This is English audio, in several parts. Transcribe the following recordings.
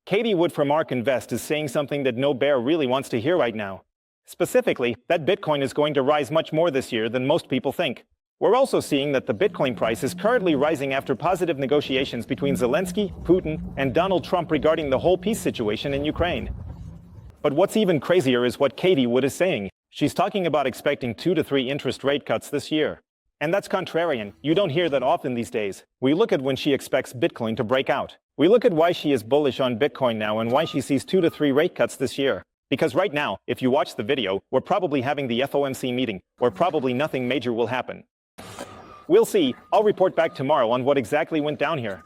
Cathie Wood from ARK Invest is saying something that no bear really wants to hear right now. Specifically, that Bitcoin is going to rise much more this year than most people think. We're also seeing that the Bitcoin price is currently rising after positive negotiations between Zelensky, Putin, and Donald Trump regarding the whole peace situation in Ukraine. But what's even crazier is what Cathie Wood is saying. She's talking about expecting 2 to 3 interest rate cuts this year. And that's contrarian. You don't hear that often these days. We look at when she expects Bitcoin to break out. We look at why she is bullish on Bitcoin now and why she sees 2 to 3 rate cuts this year. Because right now, if you watch the video, we're probably having the FOMC meeting, where probably nothing major will happen. We'll see. I'll report back tomorrow on what exactly went down here.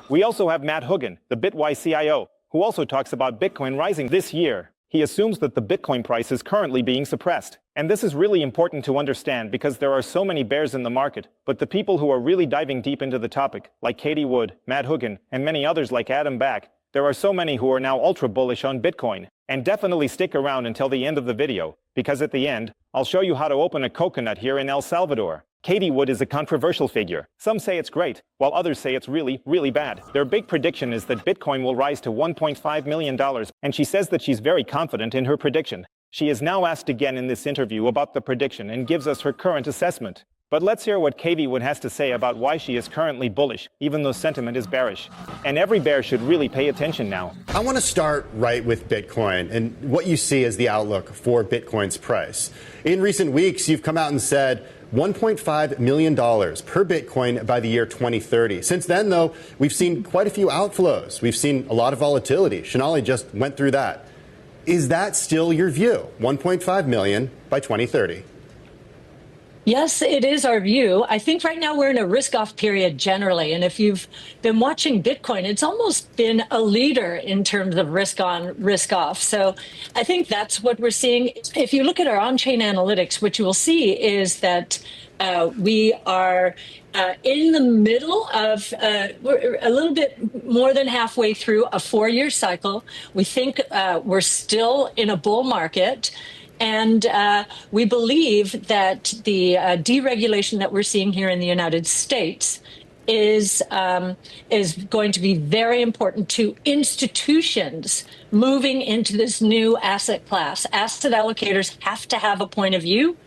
We also have Matt Hougan, the Bitwise CIO, who also talks about Bitcoin rising this year. He assumes that the Bitcoin price is currently being suppressed. And this is really important to understand because there are so many bears in the market, but the people who are really diving deep into the topic, like Cathie Wood, Matt Hougan, and many others like Adam Back, there are so many who are now ultra bullish on Bitcoin. And definitely stick around until the end of the video, because at the end, I'll show you how to open a coconut here in El Salvador. Cathie Wood is a controversial figure. Some say it's great, while others say it's really, really bad. Their big prediction is that Bitcoin will rise to $1.5 million, and she says that she's very confident in her prediction. She is now asked again in this interview about the prediction and gives us her current assessment. But let's hear what Cathie Wood has to say about why she is currently bullish, even though sentiment is bearish. And every bear should really pay attention now. I want to start right with Bitcoin and what you see as the outlook for Bitcoin's price. In recent weeks, you've come out and said $1.5 million per Bitcoin by the year 2030. Since then, though, we've seen quite a few outflows. We've seen a lot of volatility. Shonali just went through that. Is that still your view? 1.5 million by 2030? Yes, it is our view. I think right now we're in a risk-off period generally. And if you've been watching Bitcoin, it's almost been a leader in terms of risk on, risk off. So I think that's what we're seeing. If you look at our on-chain analytics, what you will see is that we are in the middle of, we're a little bit more than halfway through a 4-year cycle. We think we're still in a bull market. And we believe that the deregulation that we're seeing here in the United States is going to be very important to institutions moving into this new asset class. Asset allocators have to have a point of view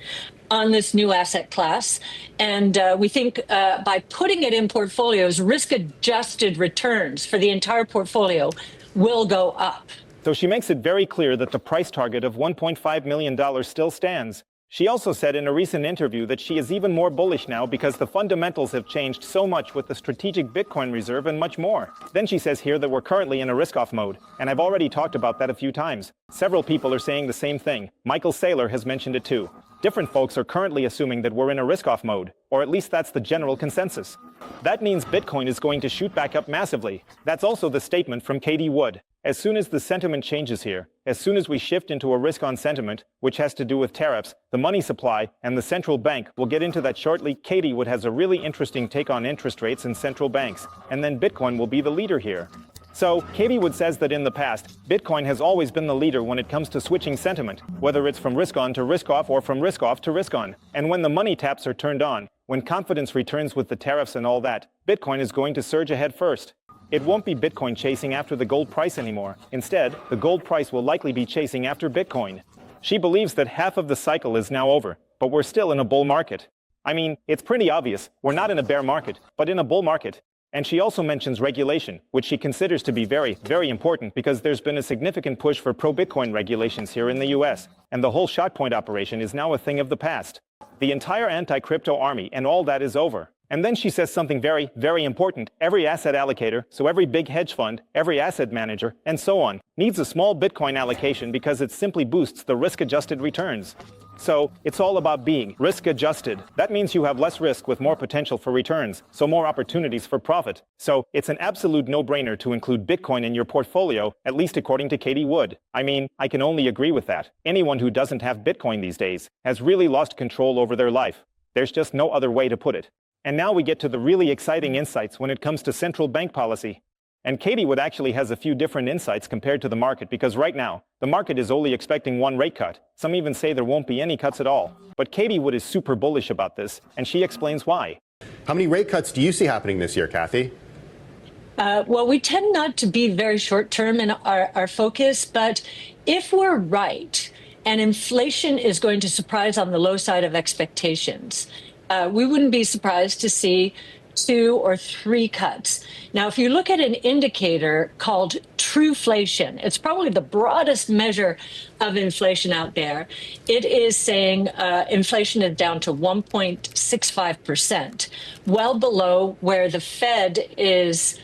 on this new asset class. And we think by putting it in portfolios, risk-adjusted returns for the entire portfolio will go up. So she makes it very clear that the price target of $1.5 million still stands. She also said in a recent interview that she is even more bullish now because the fundamentals have changed so much with the strategic Bitcoin reserve and much more. Then she says here that we're currently in a risk-off mode, and I've already talked about that a few times. Several people are saying the same thing. Michael Saylor has mentioned it too. Different folks are currently assuming that we're in a risk-off mode, or at least that's the general consensus. That means Bitcoin is going to shoot back up massively. That's also the statement from Cathie Wood. As soon as the sentiment changes here, as soon as we shift into a risk-on sentiment, which has to do with tariffs, the money supply, and the central bank, we'll get into that shortly. Cathie Wood has a really interesting take on interest rates and central banks, and then Bitcoin will be the leader here. So, Cathie Wood says that in the past, Bitcoin has always been the leader when it comes to switching sentiment, whether it's from risk-on to risk-off or from risk-off to risk-on. And when the money taps are turned on, when confidence returns with the tariffs and all that, Bitcoin is going to surge ahead first. It won't be Bitcoin chasing after the gold price anymore. Instead, the gold price will likely be chasing after Bitcoin. She believes that half of the cycle is now over, but we're still in a bull market. I mean, it's pretty obvious. We're not in a bear market, but in a bull market. And she also mentions regulation, which she considers to be very, very important because there's been a significant push for pro-Bitcoin regulations here in the US, and the whole shotpoint operation is now a thing of the past. The entire anti-crypto army and all that is over. And then she says something very, very important. Every asset allocator, so every big hedge fund, every asset manager, and so on, needs a small Bitcoin allocation because it simply boosts the risk-adjusted returns. So, it's all about being risk-adjusted. That means you have less risk with more potential for returns, so more opportunities for profit. So, it's an absolute no-brainer to include Bitcoin in your portfolio, at least according to Cathie Wood. I mean, I can only agree with that. Anyone who doesn't have Bitcoin these days has really lost control over their life. There's just no other way to put it. And now we get to the really exciting insights when it comes to central bank policy. And Cathie Wood actually has a few different insights compared to the market because right now, the market is only expecting one rate cut. Some even say there won't be any cuts at all. But Cathie Wood is super bullish about this, and she explains why. How many rate cuts do you see happening this year, Cathie? Well, we tend not to be very short term in our focus, but if we're right and inflation is going to surprise on the low side of expectations, we wouldn't be surprised to see 2 or 3 cuts. Now, if you look at an indicator called trueflation, it's probably the broadest measure of inflation out there. It is saying inflation is down to 1.65%, well below where the Fed is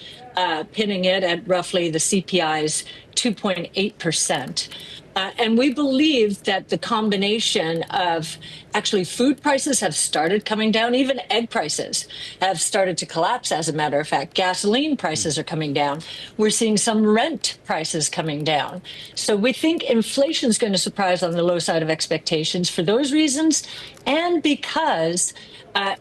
pinning it at roughly the CPI's 2.8%. And we believe that the combination of actually food prices have started coming down, even egg prices have started to collapse, as a matter of fact. Gasoline prices are coming down. We're seeing some rent prices coming down. So we think inflation is going to surprise on the low side of expectations for those reasons, and because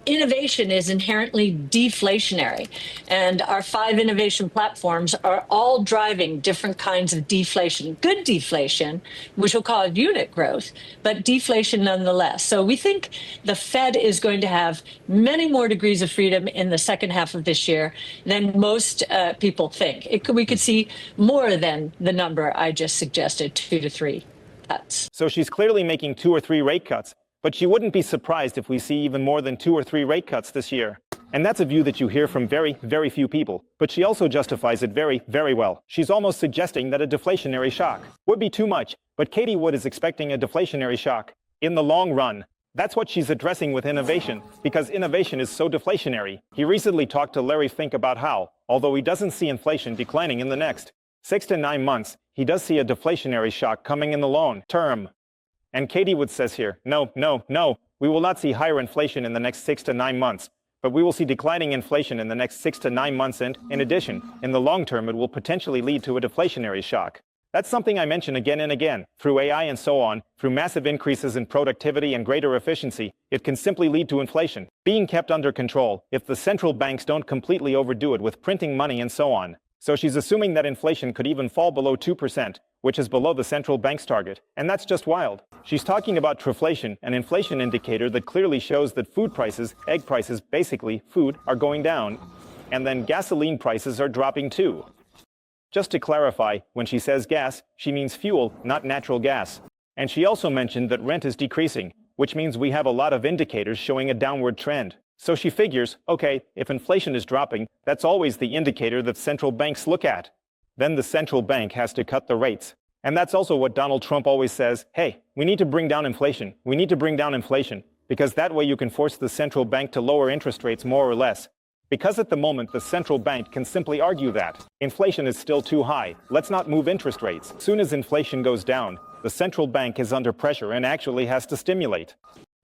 innovation is inherently deflationary. And our 5 innovation platforms are all driving different kinds of deflation, good deflation, which will cause unit growth, but deflation nonetheless. So we think the Fed is going to have many more degrees of freedom in the second half of this year than most people think. We could see more than the number I just suggested, 2 to 3 cuts. So she's clearly making 2 or 3 rate cuts. But she wouldn't be surprised if we see even more than 2 or 3 rate cuts this year. And that's a view that you hear from very, very few people. But she also justifies it very, very well. She's almost suggesting that a deflationary shock would be too much. But Cathie Wood is expecting a deflationary shock in the long run. That's what she's addressing with innovation, because innovation is so deflationary. He recently talked to Larry Fink about how, although he doesn't see inflation declining in the next 6 to 9 months, he does see a deflationary shock coming in the long term. And Cathie Wood says here, no, we will not see higher inflation in the next 6 to 9 months, but we will see declining inflation in the next 6 to 9 months, and, in addition, in the long term it will potentially lead to a deflationary shock. That's something I mention again and again. Through AI and so on, through massive increases in productivity and greater efficiency, it can simply lead to inflation being kept under control if the central banks don't completely overdo it with printing money and so on. So she's assuming that inflation could even fall below 2%, which is below the central bank's target. And that's just wild. She's talking about trueflation, an inflation indicator that clearly shows that food prices, egg prices, basically food, are going down. And then gasoline prices are dropping too. Just to clarify, when she says gas, she means fuel, not natural gas. And she also mentioned that rent is decreasing, which means we have a lot of indicators showing a downward trend. So she figures, okay, if inflation is dropping, that's always the indicator that central banks look at. Then the central bank has to cut the rates. And that's also what Donald Trump always says, hey, we need to bring down inflation. We need to bring down inflation, because that way you can force the central bank to lower interest rates more or less. Because at the moment, the central bank can simply argue that inflation is still too high. Let's not move interest rates. Soon as inflation goes down, the central bank is under pressure and actually has to stimulate.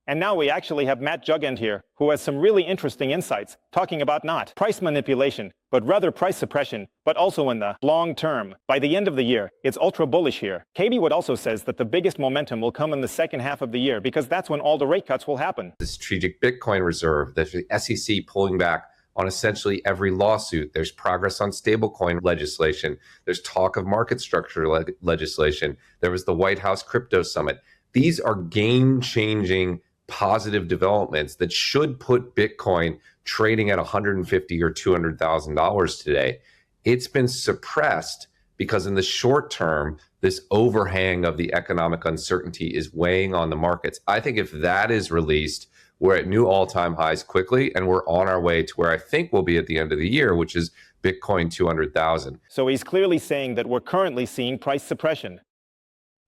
And now we actually have Matt Jugend here, who has some really interesting insights, talking about not price manipulation, but rather price suppression, but also in the long term. By the end of the year, it's ultra bullish here. Cathie Wood also says that the biggest momentum will come in the second half of the year, because that's when all the rate cuts will happen. The strategic Bitcoin reserve, the SEC pulling back on essentially every lawsuit. There's progress on stablecoin legislation. There's talk of market structure legislation. There was the White House crypto summit. These are game-changing positive developments that should put Bitcoin trading at $150,000 or $200,000 today. It's been suppressed because in the short term, this overhang of the economic uncertainty is weighing on the markets. I think if that is released, we're at new all-time highs quickly, and we're on our way to where I think we'll be at the end of the year, which is Bitcoin 200,000. So he's clearly saying that we're currently seeing price suppression.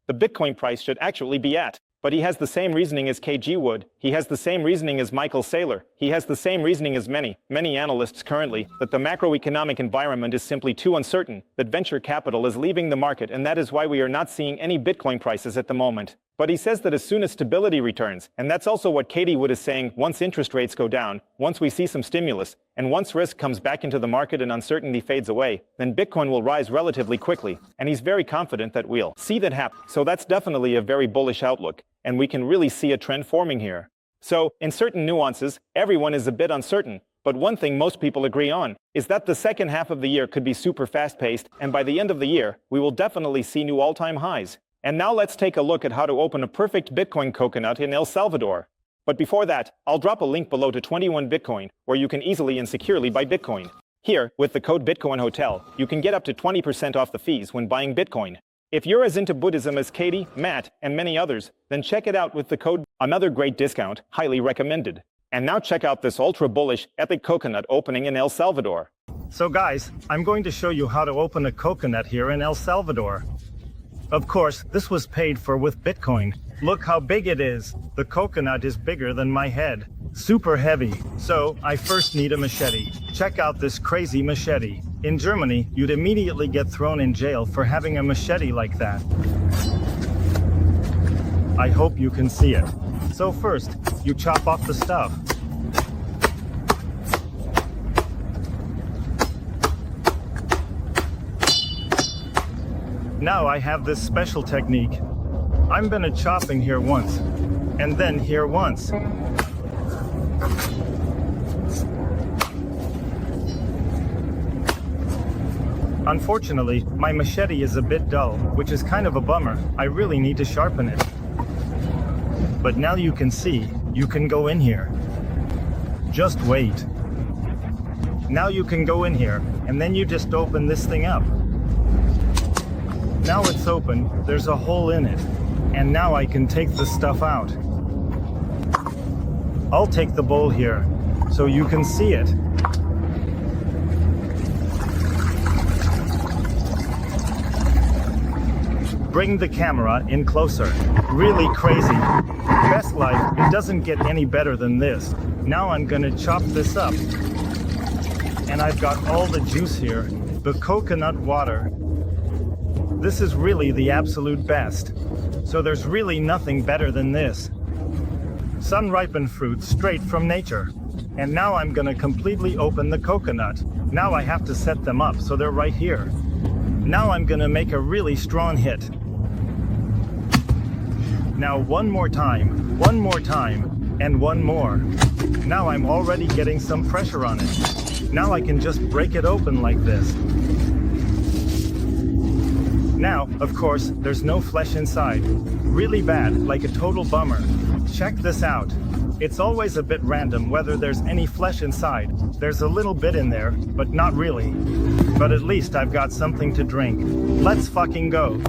The Bitcoin price should actually be at. But he has the same reasoning as Cathie Wood. He has the same reasoning as Michael Saylor. He has the same reasoning as many analysts currently, that the macroeconomic environment is simply too uncertain, that venture capital is leaving the market, and that is why we are not seeing any Bitcoin prices at the moment. But he says that as soon as stability returns, and that's also what Cathie Wood is saying, once interest rates go down, once we see some stimulus, and once risk comes back into the market and uncertainty fades away, then Bitcoin will rise relatively quickly. And he's very confident that we'll see that happen. So that's definitely a very bullish outlook, and we can really see a trend forming here. So, in certain nuances, everyone is a bit uncertain, but one thing most people agree on is that the second half of the year could be super fast-paced, and by the end of the year, we will definitely see new all-time highs. And now let's take a look at how to open a perfect Bitcoin coconut in El Salvador. But before that, I'll drop a link below to 21 Bitcoin, where you can easily and securely buy Bitcoin. Here, with the code Bitcoin Hotel, you can get up to 20% off the fees when buying Bitcoin. If you're as into Buddhism as Cathie, Matt, and many others, then check it out with the code. Another great discount, highly recommended. And now check out this ultra bullish, epic coconut opening in El Salvador. So guys, I'm going to show you how to open a coconut here in El Salvador. Of course, this was paid for with Bitcoin. Look how big it is. The coconut is bigger than my head. Super heavy. So, I first need a machete. Check out this crazy machete. In Germany, you'd immediately get thrown in jail for having a machete like that. I hope you can see it. So first, you chop off the stuff. Now I have this special technique. I'm gonna chopping here once, and then here once. Unfortunately, my machete is a bit dull, which is kind of a bummer. I really need to sharpen it. But now you can see, you can go in here. Just wait. Now you can go in here, and then you just open this thing up. Now it's open, there's a hole in it. And now I can take the stuff out. I'll take the bowl here, so you can see it. Bring the camera in closer. Really crazy. Best life, it doesn't get any better than this. Now I'm gonna chop this up. And I've got all the juice here. The coconut water. This is really the absolute best. So there's really nothing better than this. Sun-ripened fruit straight from nature. And now I'm gonna completely open the coconut. Now I have to set them up so they're right here. Now I'm gonna make a really strong hit. Now one more time, and one more. Now I'm already getting some pressure on it. Now I can just break it open like this. Now, of course, there's no flesh inside. Really bad, like a total bummer. Check this out. It's always a bit random whether there's any flesh inside. There's a little bit in there, but not really. But at least I've got something to drink. Let's fucking go.